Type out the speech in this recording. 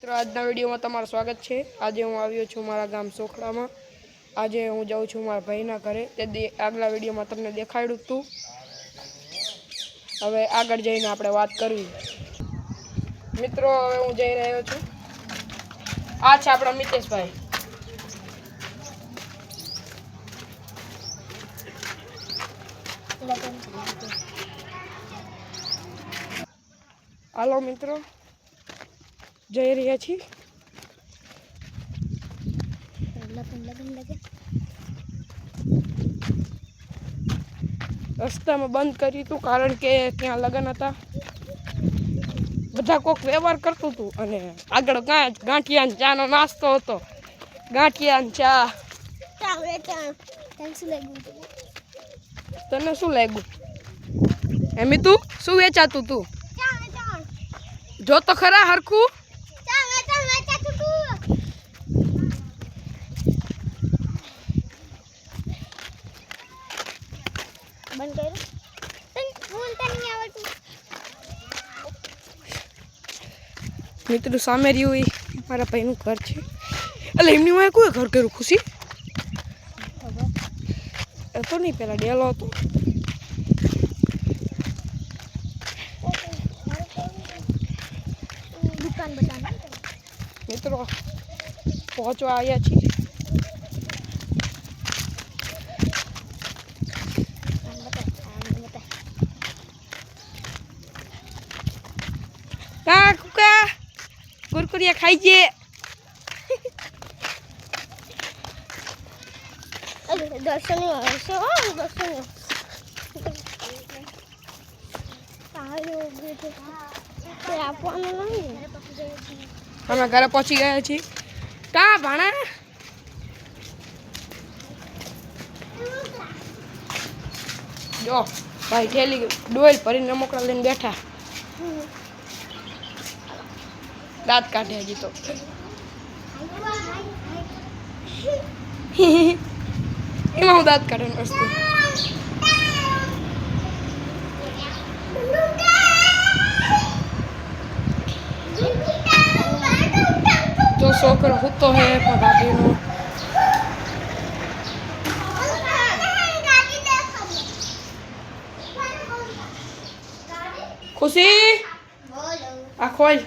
મિત્રો આજના વિડીયોમાં તમારું સ્વાગત છે। આજે હું આવ્યો છું મારા ગામ સોખડામાં। આજે હું જાઉં છું મારા ભાઈના ઘરે। તે આગલા વિડીયોમાં તમને દેખાડ્યું હતું। હવે આગળ જઈને આપણે વાત કરવી। મિત્રો હવે હું જઈ રહ્યો છું। આ છે આપણા મિતેશભાઈ। હાલો મિત્રો જઈ રહ્યા છીએ। રસ્તામાં બંધ કર્યું હતું કારણ કે ત્યાં લગ્ન હતા। બધા કોક વ્યવહાર કરતું હતું અને આગળ ગાંઠિયા ચાનો નાસ્તો હતો। ગાંઠિયા ચા તને શું લાગ્યું એમી તું શું વેચાતું તું જો તો ખરા હરખું મિત્રો સામે રહ્યું મારા ભાઈનું ઘર છે। એટલે એમની હું કોઈ ઘર કર્યું ખુશી તો નહીં પેલા ડેલો હતો। મિત્રો પહોંચવા આવ્યા છીએ। કા કુકા કુરકુરિયા ખાઈ જે અમે ઘરે પહોંચી ગયા છીએ। કા ભાણા જો ભાઈ થેલી ડોલ ભરીને રમકડા લઈને બેઠા। દાંત કાઢે હજી તો એમાં હું દાંત કાઢે વસ્તુ તો છોકરો સૂતો હે પણ ભાભીનો ખુશી આ ખોલ